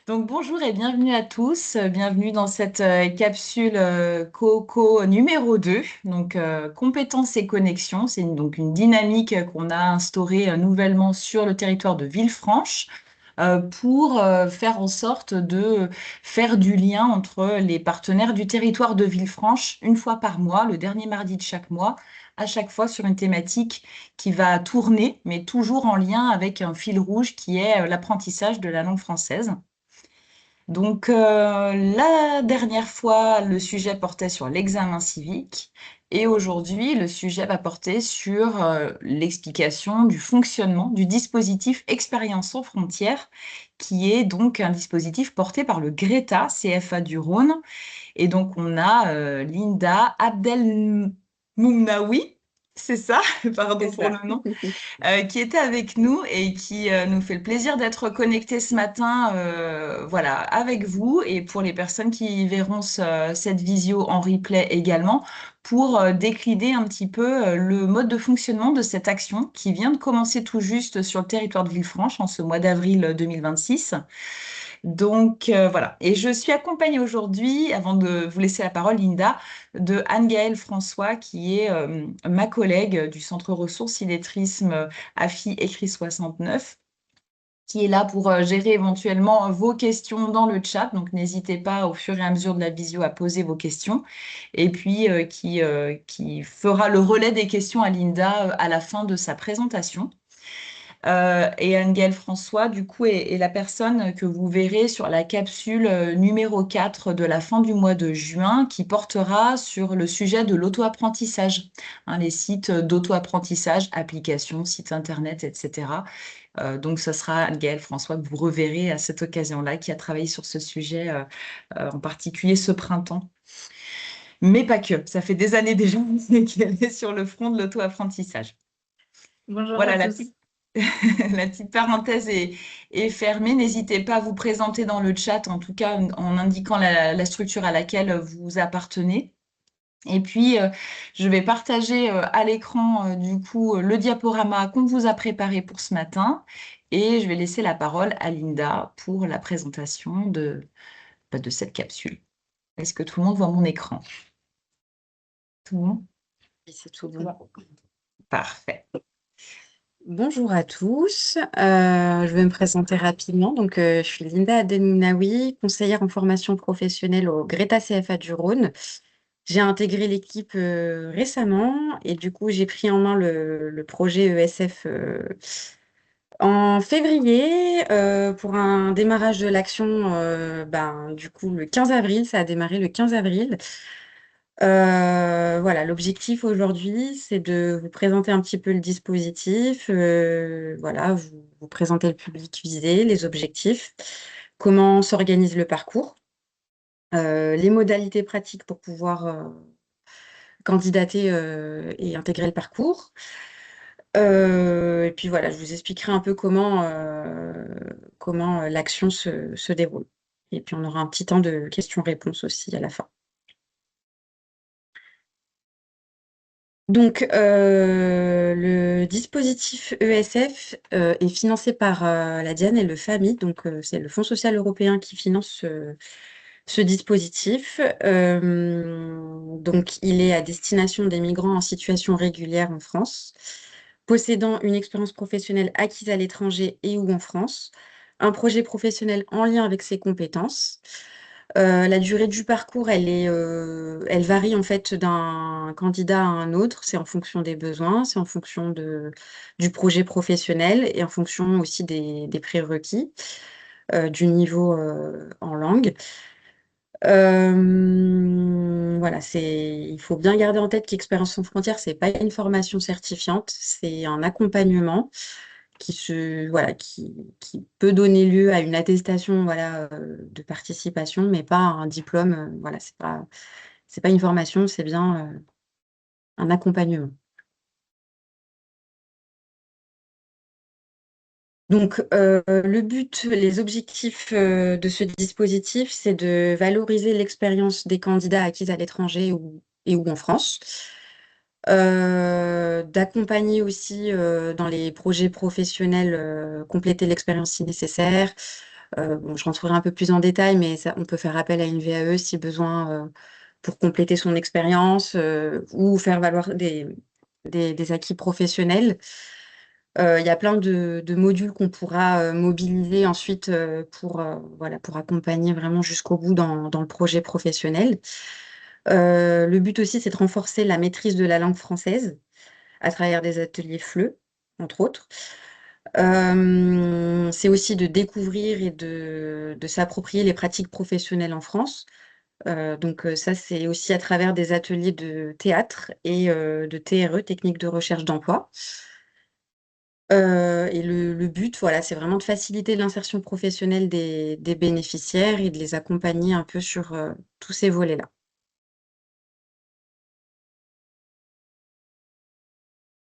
Donc bonjour et bienvenue à tous. Bienvenue dans cette capsule Coco numéro 2. Donc compétences et connexions. C'est donc une dynamique qu'on a instaurée nouvellement sur le territoire de Villefranche pour faire en sorte de faire du lien entre les partenaires du territoire de Villefranche une fois par mois, le dernier mardi de chaque mois, à chaque fois sur une thématique qui va tourner, mais toujours en lien avec un fil rouge qui est l'apprentissage de la langue française. Donc, la dernière fois, le sujet portait sur l'examen civique et aujourd'hui, le sujet va porter sur l'explication du fonctionnement du dispositif Expérience sans frontières, qui est donc un dispositif porté par le GRETA, CFA du Rhône. Et donc, on a Linda Abdelmoumnaoui, c'est ça, C'est pardon pour ça. le nom, qui était avec nous et qui nous fait le plaisir d'être connecté ce matin, voilà, avec vous et pour les personnes qui verront cette visio en replay également, pour décliner un petit peu le mode de fonctionnement de cette action qui vient de commencer tout juste sur le territoire de Villefranche en ce mois d'avril 2026. Donc voilà. Et je suis accompagnée aujourd'hui, avant de vous laisser la parole, Linda, de Anne-Gaëlle François, qui est ma collègue du Centre ressources illettrisme AFI écrit 69, qui est là pour gérer éventuellement vos questions dans le chat. Donc n'hésitez pas au fur et à mesure de la visio à poser vos questions. Et puis qui fera le relais des questions à Linda à la fin de sa présentation. Et Angèle François, du coup, est la personne que vous verrez sur la capsule numéro 4 de la fin du mois de juin qui portera sur le sujet de l'auto-apprentissage, hein, les sites d'auto-apprentissage, applications, sites internet, etc. Donc, ce sera Anne-Gaëlle François que vous reverrez à cette occasion-là, qui a travaillé sur ce sujet, en particulier ce printemps. Mais pas que, ça fait des années déjà qu'elle est sur le front de l'auto-apprentissage. Bonjour à Voilà la tous. petite La petite parenthèse est fermée. N'hésitez pas à vous présenter dans le chat, en tout cas en indiquant la structure à laquelle vous appartenez. Et puis, je vais partager à l'écran, du coup, le diaporama qu'on vous a préparé pour ce matin. Et je vais laisser la parole à Linda pour la présentation de cette capsule. Est-ce que tout le monde voit mon écran? Tout le monde? Et c'est tout Tout bon. va. Parfait. Bonjour à tous. Je vais me présenter rapidement. Je suis Linda Ademinaoui, conseillère en formation professionnelle au Greta CFA du Rhône. J'ai intégré l'équipe récemment et du coup, j'ai pris en main le projet ESF en février pour un démarrage de l'action du coup, le 15 avril. Ça a démarré le 15 avril. Voilà, l'objectif aujourd'hui, c'est de vous présenter un petit peu le dispositif, voilà, vous présenter le public visé, les objectifs, comment s'organise le parcours, les modalités pratiques pour pouvoir candidater et intégrer le parcours. Et puis voilà, je vous expliquerai un peu comment l'action se déroule. Et puis on aura un petit temps de questions-réponses aussi à la fin. Le dispositif ESF est financé par la Diane et le FAMI, c'est le Fonds social européen qui finance ce dispositif. Il est à destination des migrants en situation régulière en France, possédant une expérience professionnelle acquise à l'étranger et ou en France, un projet professionnel en lien avec ses compétences. La durée du parcours, elle varie en fait d'un candidat à un autre. C'est en fonction des besoins, c'est en fonction du projet professionnel et en fonction aussi des prérequis, du niveau en langue. Il faut bien garder en tête qu'Expérience sans frontières, c'est pas une formation certifiante, c'est un accompagnement qui peut donner lieu à une attestation, voilà, de participation, mais pas un diplôme. Voilà, c'est pas une formation, c'est bien un accompagnement. Le but, les objectifs de ce dispositif, c'est de valoriser l'expérience des candidats acquise à l'étranger et ou en France, d'accompagner aussi dans les projets professionnels, compléter l'expérience si nécessaire, Bon, je rentrerai un peu plus en détail, mais on peut faire appel à une VAE si besoin pour compléter son expérience ou faire valoir des acquis professionnels. Il y a plein de modules qu'on pourra mobiliser ensuite voilà, pour accompagner vraiment jusqu'au bout dans le projet professionnel. Le but aussi, c'est de renforcer la maîtrise de la langue française à travers des ateliers FLE, entre autres. C'est aussi de découvrir et de s'approprier les pratiques professionnelles en France. Ça, c'est aussi à travers des ateliers de théâtre et de TRE, techniques de recherche d'emploi. Et le but, voilà, c'est vraiment de faciliter l'insertion professionnelle des bénéficiaires et de les accompagner un peu sur tous ces volets-là.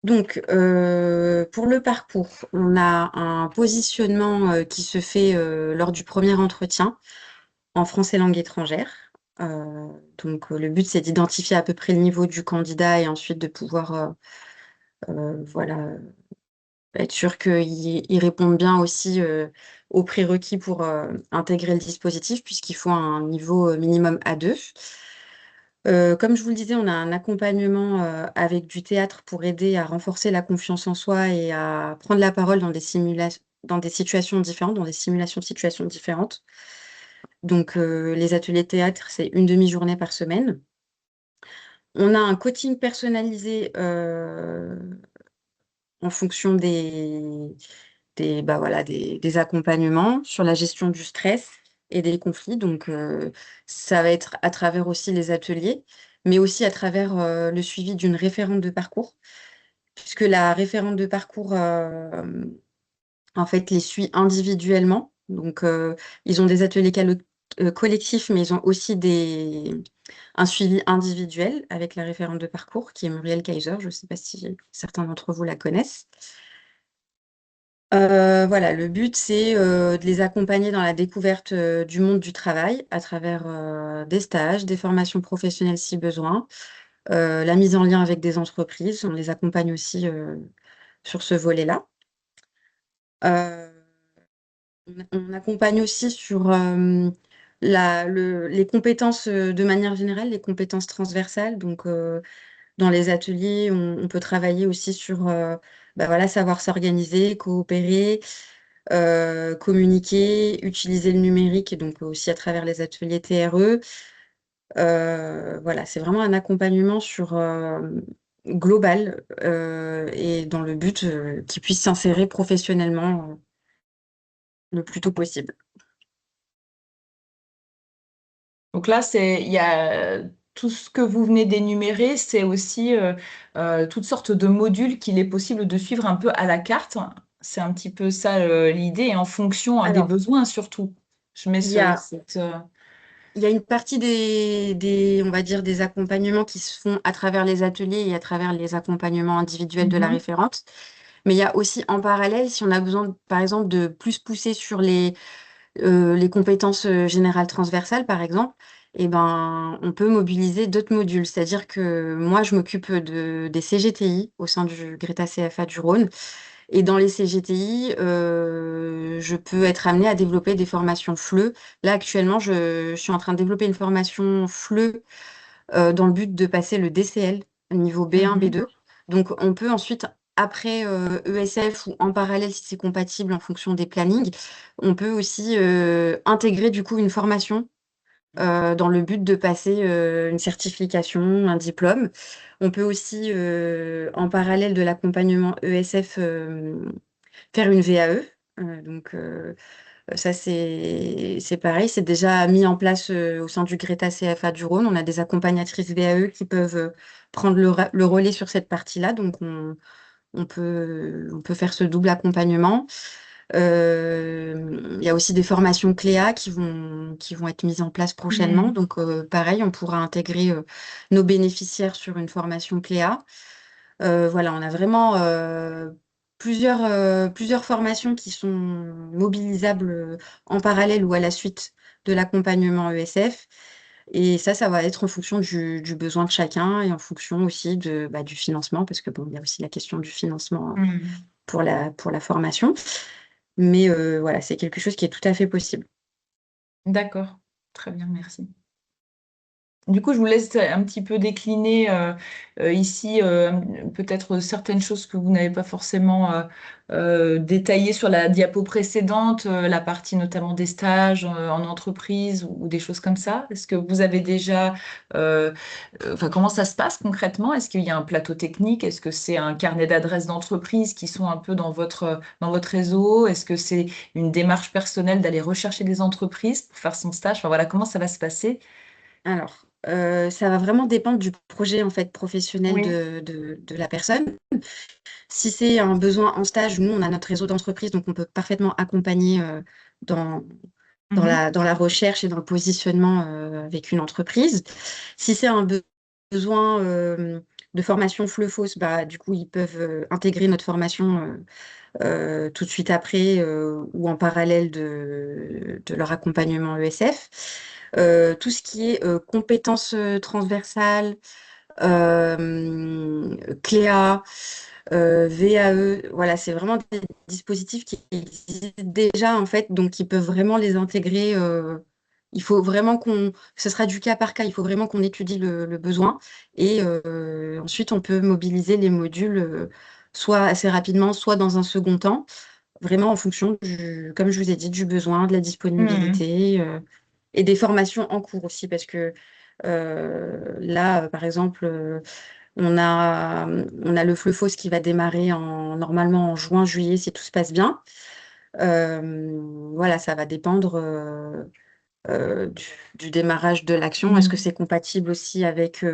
Donc, pour le parcours, on a un positionnement qui se fait lors du premier entretien en français langue étrangère. Le but, c'est d'identifier à peu près le niveau du candidat et ensuite de pouvoir voilà, être sûr qu'il réponde bien aussi aux prérequis pour intégrer le dispositif, puisqu'il faut un niveau minimum A2. Comme je vous le disais, on a un accompagnement avec du théâtre pour aider à renforcer la confiance en soi et à prendre la parole dans des situations différentes, dans des simulations de situations différentes. Les ateliers de théâtre, c'est une demi-journée par semaine. On a un coaching personnalisé en fonction des accompagnements sur la gestion du stress et des conflits. Ça va être à travers aussi les ateliers, mais aussi à travers le suivi d'une référente de parcours, puisque la référente de parcours, en fait, les suit individuellement. Ils ont des ateliers collectifs, mais ils ont aussi un suivi individuel avec la référente de parcours, qui est Muriel Kaiser. Je ne sais pas si certains d'entre vous la connaissent. Voilà, le but, c'est de les accompagner dans la découverte du monde du travail à travers des stages, des formations professionnelles si besoin, la mise en lien avec des entreprises. On les accompagne aussi sur ce volet-là. Euh, on accompagne aussi sur les compétences de manière générale, les compétences transversales. Dans les ateliers, on peut travailler aussi sur voilà, savoir s'organiser, coopérer, communiquer, utiliser le numérique, et donc aussi à travers les ateliers TRE. Voilà, c'est vraiment un accompagnement sur global et dans le but qu'ils puissent s'insérer professionnellement le plus tôt possible. Donc là, il y a tout ce que vous venez d'énumérer, c'est aussi toutes sortes de modules qu'il est possible de suivre un peu à la carte. C'est un petit peu ça l'idée, et en fonction des Alors, besoins surtout. Je mets il y a, cette, il y a une partie on va dire, des accompagnements qui se font à travers les ateliers et à travers les accompagnements individuels de la Mhm. référente. Mais il y a aussi en parallèle, si on a besoin, par exemple, de plus pousser sur les compétences générales transversales, par exemple, eh ben, on peut mobiliser d'autres modules. C'est-à-dire que moi, je m'occupe des CGTI au sein du Greta CFA du Rhône. Et dans les CGTI, je peux être amenée à développer des formations FLE. Là, actuellement, je suis en train de développer une formation FLE dans le but de passer le DCL niveau B1, Mhm. B2. Donc, on peut ensuite, après ESF ou en parallèle, si c'est compatible en fonction des plannings, on peut aussi intégrer du coup une formation dans le but de passer une certification, un diplôme. On peut aussi, en parallèle de l'accompagnement ESF, faire une VAE. Ça, c'est pareil, c'est déjà mis en place au sein du Greta CFA du Rhône. On a des accompagnatrices VAE qui peuvent prendre le relais sur cette partie-là. On peut faire ce double accompagnement. Il y a aussi des formations CLEA qui vont être mises en place prochainement. Mhm. Pareil, on pourra intégrer nos bénéficiaires sur une formation CLEA. Voilà, on a vraiment plusieurs formations qui sont mobilisables en parallèle ou à la suite de l'accompagnement ESF. Et ça va être en fonction du besoin de chacun et en fonction aussi du financement, parce que bon, il y a aussi la question du financement Mhm. pour la formation. Mais voilà, c'est quelque chose qui est tout à fait possible. D'accord, très bien, merci. Du coup, je vous laisse un petit peu décliner ici peut-être certaines choses que vous n'avez pas forcément détaillées sur la diapo précédente, la partie notamment des stages en entreprise ou des choses comme ça. Est-ce que vous avez déjà, enfin, comment ça se passe concrètement? Est-ce qu'il y a un plateau technique? Est-ce que c'est un carnet d'adresses d'entreprise qui sont un peu dans votre réseau? Est-ce que c'est une démarche personnelle d'aller rechercher des entreprises pour faire son stage? Enfin voilà, comment ça va se passer? Alors, ça va vraiment dépendre du projet en fait professionnel Oui. de la personne. Si c'est un besoin en stage, nous, on a notre réseau d'entreprise, donc on peut parfaitement accompagner dans, Mhm. dans la recherche et dans le positionnement avec une entreprise. Si c'est un besoin de formation FLEFOS, bah, du coup, ils peuvent intégrer notre formation tout de suite après ou en parallèle de leur accompagnement ESF. Tout ce qui est compétences transversales, CLEA, VAE, voilà, c'est vraiment des dispositifs qui existent déjà en fait, donc ils peuvent vraiment les intégrer. Il faut vraiment ce sera du cas par cas, il faut vraiment qu'on étudie le besoin et ensuite on peut mobiliser les modules soit assez rapidement, soit dans un second temps, vraiment en fonction comme je vous ai dit, du besoin, de la Mhm. disponibilité et des formations en cours aussi, parce que là, par exemple, on a le FLEFOS qui va démarrer normalement en juin, juillet, si tout se passe bien. Voilà, ça va dépendre du démarrage de l'action. Est-ce que Mhm. c'est compatible aussi avec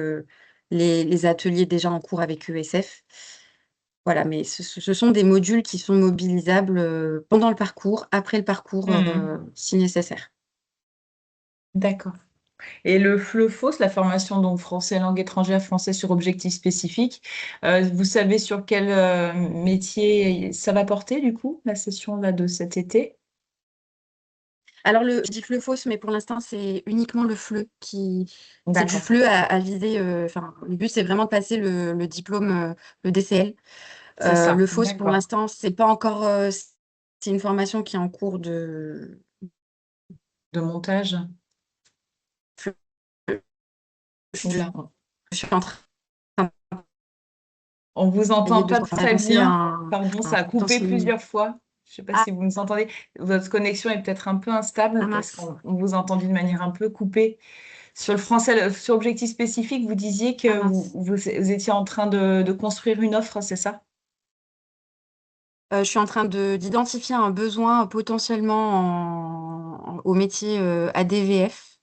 les ateliers déjà en cours avec ESF? Voilà, mais ce sont des modules qui sont mobilisables pendant le parcours, après le parcours, Mhm. si nécessaire. D'accord. Et le FLEFOS, la formation donc français langue étrangère, français sur objectif spécifique, vous savez sur quel métier ça va porter du coup, la session là de cet été? Alors, je dis FLEFOS, mais pour l'instant, c'est uniquement le FLE c'est du D'accord, FLE à viser. Enfin, le but, c'est vraiment de passer le diplôme, le DCL. c'est ça. Le FOS, pour D'accord. l'instant, c'est pas encore. C'est une formation qui est en cours De montage. Je Oula, suis en train on vous entend de pas très avancer bien. Pardon, ça a coupé potentiellement. plusieurs fois. Je ne sais pas Ah, si vous nous entendez. Votre connexion est peut-être un peu instable parce mince. qu'on vous entend d'une manière un peu coupée. Sur le français, sur objectif spécifique, vous disiez Ah, que mince. vous étiez en train de construire une offre, c'est ça? Je suis en train d'identifier un besoin potentiellement au métier ADVF.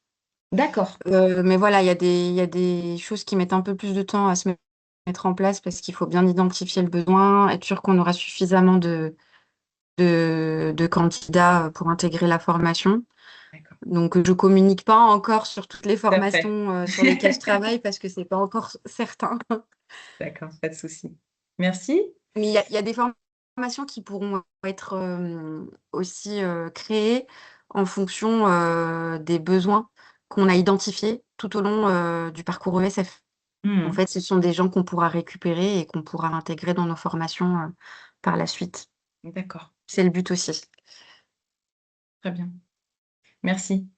D'accord. Mais voilà, il y a des choses qui mettent un peu plus de temps à se mettre en place parce qu'il faut bien identifier le besoin, être sûr qu'on aura suffisamment de candidats pour intégrer la formation. D'accord. Donc, je communique pas encore sur toutes les Tout à fait. formations sur lesquelles je travaille parce que c'est pas encore certain. D'accord, pas de souci. Merci. Mais il y a des formations qui pourront être aussi créées en fonction des besoins qu'on a identifiés tout au long du parcours ESF. En Hmm, fait, ce sont des gens qu'on pourra récupérer et qu'on pourra intégrer dans nos formations par la suite. d'accord, C'est le but aussi. très bien. Merci.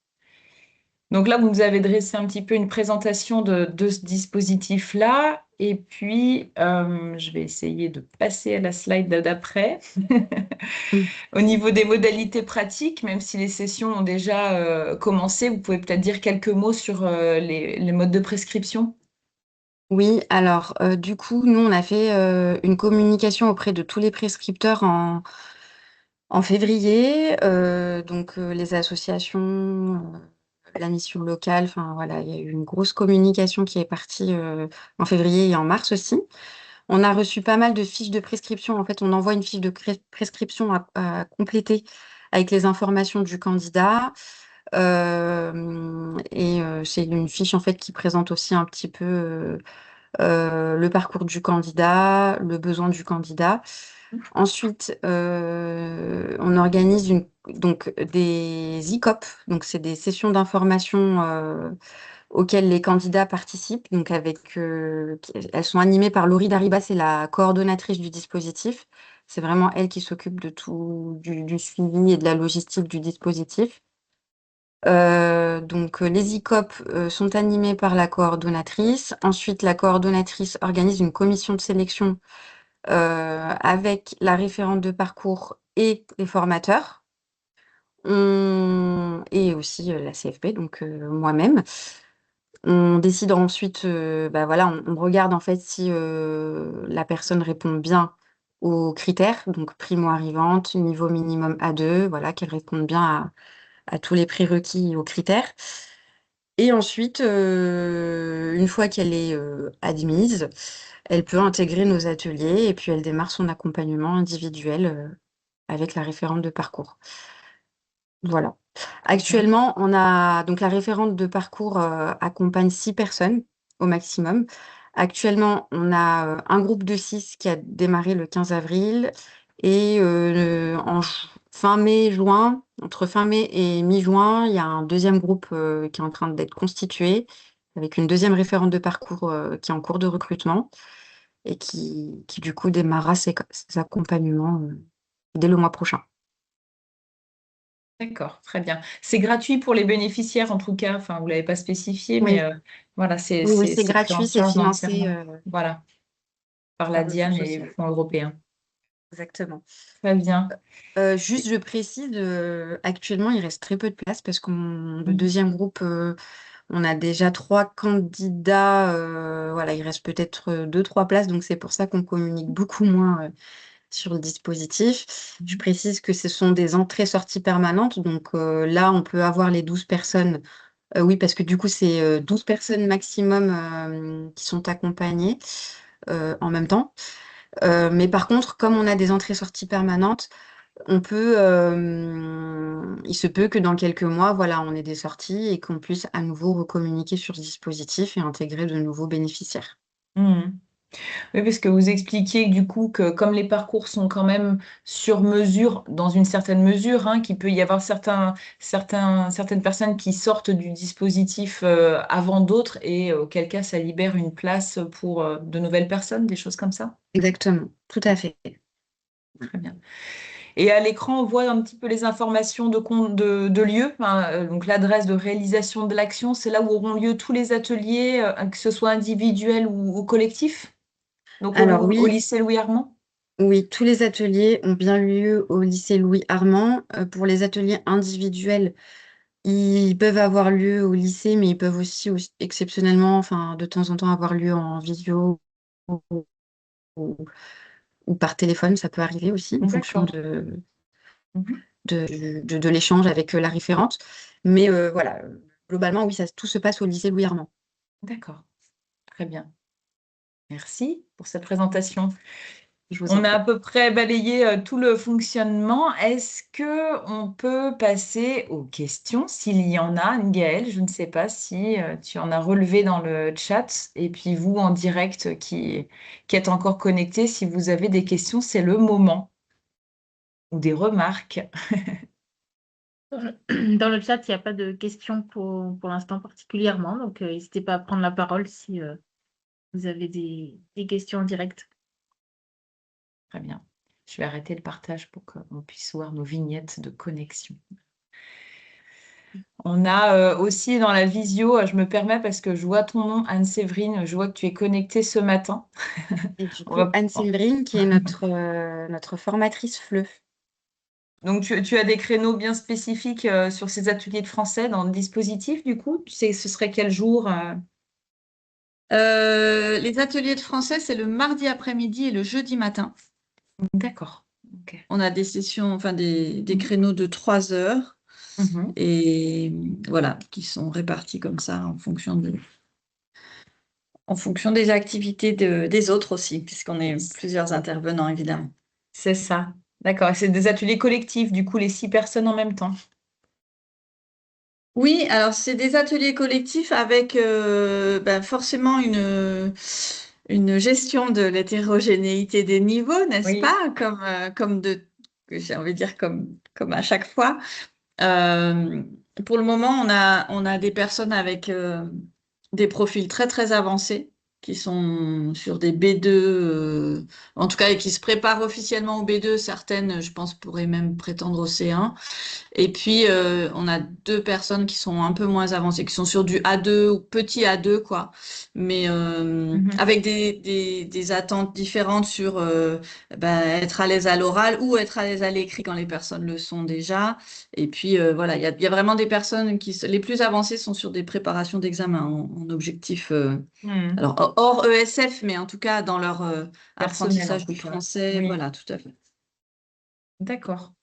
Donc là, vous nous avez dressé un petit peu une présentation de ce dispositif-là. Et puis, je vais essayer de passer à la slide d'après. Mm. Au niveau des modalités pratiques, même si les sessions ont déjà commencé, vous pouvez peut-être dire quelques mots sur les modes de prescription. Oui, alors du coup, nous, on a fait une communication auprès de tous les prescripteurs en février. Donc, les associations, la mission locale, enfin voilà, il y a eu une grosse communication qui est partie en février et en mars aussi. On a reçu pas mal de fiches de prescription. En fait, on envoie une fiche de prescription à compléter avec les informations du candidat. Et c'est une fiche en fait qui présente aussi un petit peu le parcours du candidat, le besoin du candidat. Ensuite, on organise donc des ICOP, donc c'est des sessions d'information auxquelles les candidats participent. Donc elles sont animées par Laurie Dariba, c'est la coordonnatrice du dispositif. C'est vraiment elle qui s'occupe de tout, du suivi et de la logistique du dispositif. Donc, les ICOP sont animés par la coordonnatrice. Ensuite, la coordonnatrice organise une commission de sélection avec la référente de parcours et les formateurs. Et aussi la CFP, donc moi-même. On décide ensuite, bah, voilà, on regarde en fait si la personne répond bien aux critères, donc primo-arrivante, niveau minimum A2, voilà, qu'elle réponde bien à tous les prérequis aux critères. Et ensuite, une fois qu'elle est admise, elle peut intégrer nos ateliers et puis elle démarre son accompagnement individuel avec la référente de parcours. Voilà. Bien. Actuellement, on a donc la référente de parcours accompagne 6 personnes au maximum. Actuellement, on a un groupe de 6 qui a démarré le 15 avril et fin mai, juin, entre fin mai et mi-juin, il y a un deuxième groupe qui est en train d'être constitué avec une deuxième référente de parcours qui est en cours de recrutement et qui du coup démarrera ses accompagnements dès le mois prochain. D'accord, très bien. C'est gratuit pour les bénéficiaires en tout cas. Enfin, vous l'avez pas spécifié, mais Oui, voilà, c'est oui, oui, c'est c'est c'est pris en gratuit, c'est charge financé. entièrement. Voilà, par la Par le fonds Diane et le social. Fonds européen. Exactement. Très bien. Juste, je précise, actuellement, il reste très peu de place parce le Mhm. deuxième groupe, on a déjà 3 candidats, voilà, il reste peut-être 2-3 places, donc c'est pour ça qu'on communique beaucoup moins sur le dispositif. Je précise que ce sont des entrées-sorties permanentes, donc là, on peut avoir les 12 personnes. Oui, parce que du coup, c'est 12 personnes maximum qui sont accompagnées en même temps. Mais par contre, comme on a des entrées-sorties permanentes, il se peut que dans quelques mois, voilà, on ait des sorties et qu'on puisse à nouveau recommuniquer sur ce dispositif et intégrer de nouveaux bénéficiaires. Mhm. Oui, parce que vous expliquiez du coup que comme les parcours sont quand même sur mesure, dans une certaine mesure, hein, qu'il peut y avoir certaines personnes qui sortent du dispositif avant d'autres et auquel cas ça libère une place pour de nouvelles personnes, des choses comme ça. Exactement, tout à fait. Très bien. Et à l'écran, on voit un petit peu les informations de lieu, hein, donc l'adresse de réalisation de l'action, c'est là où auront lieu tous les ateliers, que ce soit individuels ou collectifs, donc Alors au oui, lycée Louis Armand. oui, tous les ateliers ont bien lieu au lycée Louis Armand. Pour les ateliers individuels, ils peuvent avoir lieu au lycée, mais ils peuvent aussi exceptionnellement, enfin, de temps en temps, avoir lieu en visio ou, ou- ou par téléphone, ça peut arriver aussi, en fonction D'accord. Mhm. de l'échange avec la référente. Mais voilà, globalement, oui, tout se passe au lycée Louis Armand. D'accord. Très bien. Merci pour cette présentation. Je vous en On a à prie. peu près balayé tout le fonctionnement. Est-ce que on peut passer aux questions, s'il y en a, Gaëlle? Je ne sais pas si tu en as relevé dans le chat. Et puis vous, en direct, qui êtes encore connecté, si vous avez des questions, c'est le moment. Ou des remarques. Dans le chat, il n'y a pas de questions pour l'instant particulièrement, donc n'hésitez pas à prendre la parole si vous avez des questions en direct. Très bien. Je vais arrêter le partage pour qu'on puisse voir nos vignettes de connexion. On a aussi dans la visio, je me permets parce que je vois ton nom, Anne-Séverine, je vois que tu es connectée ce matin. Et du On coup, va- Anne-Séverine, qui est notre formatrice FLE. Donc tu as des créneaux bien spécifiques sur ces ateliers de français dans le dispositif, du coup? Tu sais, ce serait quel jour Les ateliers de français, c'est le mardi après-midi et le jeudi matin. D'accord. Ok. On a des sessions, enfin des Mhm. créneaux de 3 heures Mhm. et voilà, qui sont répartis comme ça en fonction des activités des autres aussi, puisqu'on est plusieurs intervenants évidemment. C'est ça. D'accord. Et c'est des ateliers collectifs, du coup, les 6 personnes en même temps. Oui, alors c'est des ateliers collectifs avec forcément une gestion de l'hétérogénéité des niveaux, n'est-ce Oui. pas? J'ai envie de dire comme à chaque fois. Euh, pour le moment, on a des personnes avec des profils très très avancés. qui sont sur des B2, en tout cas, et qui se préparent officiellement au B2. Certaines, je pense, pourraient même prétendre au C1. Et puis, on a 2 personnes qui sont un peu moins avancées, qui sont sur du A2 ou petit A2, quoi, mais avec des attentes différentes sur être à l'aise à l'oral ou être à l'aise à l'écrit quand les personnes le sont déjà. Et puis, voilà, il y a vraiment des personnes les plus avancées sont sur des préparations d'examen en objectif, Hmm. alors hors ESF, mais en tout cas dans leur Personnel, en apprentissage tout du cas. français. Oui, Voilà, tout à fait. d'accord.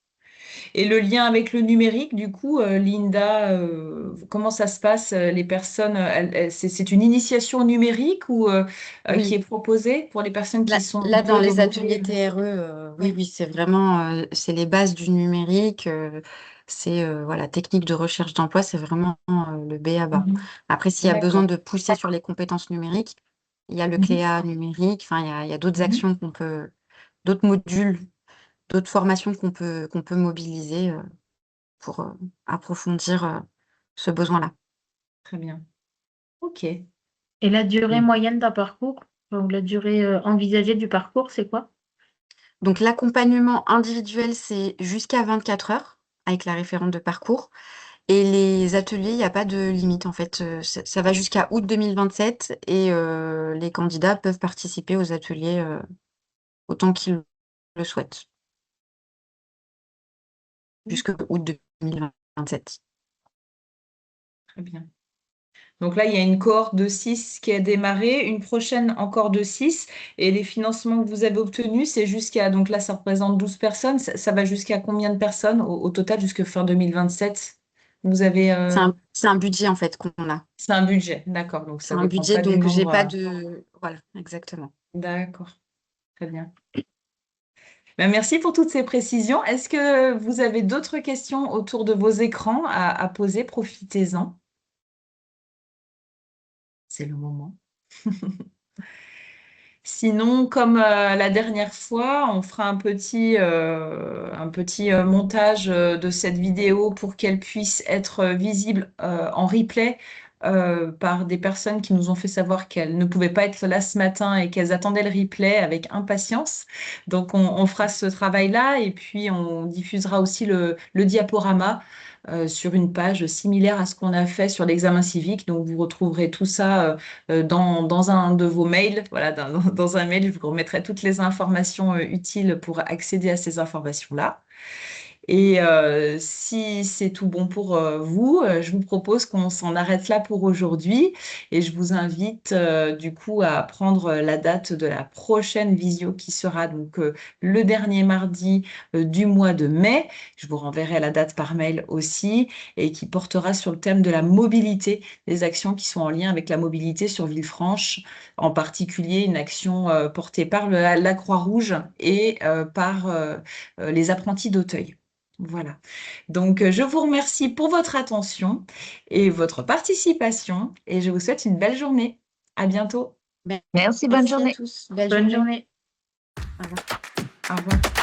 Et le lien avec le numérique, du coup, Linda, comment ça se passe? Les personnes, c'est une initiation numérique ou qui Oui, est proposée pour les personnes qui sont là dans nouvelles les aujourd'hui? ateliers TRE, oui, Oui. oui, c'est vraiment c'est les bases du numérique. C'est voilà, technique de recherche d'emploi, c'est vraiment le b.a.-ba. Mhm. Après, s'il y a besoin D'accord. de pousser sur les compétences numériques, il y a le Mhm. CLEA numérique. Enfin, il y a d'autres Mhm. actions d'autres modules, d'autres formations qu'on peut mobiliser pour approfondir ce besoin-là. Très bien. OK. Et la durée moyenne d'un parcours, ou la durée envisagée du parcours, c'est quoi? Donc l'accompagnement individuel, c'est jusqu'à 24 heures avec la référente de parcours. Et les ateliers, il n'y a pas de limite en fait. Ça va jusqu'à août 2027 et les candidats peuvent participer aux ateliers autant qu'ils le souhaitent, jusqu'à août 2027. Très bien. Donc là, il y a une cohorte de 6 qui a démarré, une prochaine encore de 6. Et les financements que vous avez obtenus, c'est jusqu'à, donc là, ça représente 12 personnes. Ça va jusqu'à combien de personnes au total, jusqu'à fin 2027? Vous avez, C'est un budget en fait qu'on a. c'est un budget, d'accord. Donc C'est ça un dépend budget, pas du donc j'ai nombre. pas de... Voilà, exactement. D'accord, très bien. Ben, merci pour toutes ces précisions. Est-ce que vous avez d'autres questions autour de vos écrans à poser? Profitez-en. C'est le moment. Sinon, comme la dernière fois, on fera un petit montage de cette vidéo pour qu'elle puisse être visible en replay par des personnes qui nous ont fait savoir qu'elles ne pouvaient pas être là ce matin et qu'elles attendaient le replay avec impatience. Donc, on fera ce travail-là et puis on diffusera aussi le diaporama sur une page similaire à ce qu'on a fait sur l'examen civique. Donc, vous retrouverez tout ça dans un de vos mails. Voilà, dans un mail, je vous remettrai toutes les informations utiles pour accéder à ces informations-là. Et si c'est tout bon pour vous, je vous propose qu'on s'en arrête là pour aujourd'hui. Et je vous invite du coup à prendre la date de la prochaine visio qui sera donc le dernier mardi du mois de mai. Je vous renverrai la date par mail aussi et qui portera sur le thème de la mobilité, des actions qui sont en lien avec la mobilité sur Villefranche, en particulier une action portée par la Croix-Rouge et par les apprentis d'Auteuil. Voilà. Donc, je vous remercie pour votre attention et votre participation et je vous souhaite une belle journée. À bientôt. Ben, Merci, bonne merci à journée. tous. Belle Bonne journée. journée. Au revoir. Au revoir.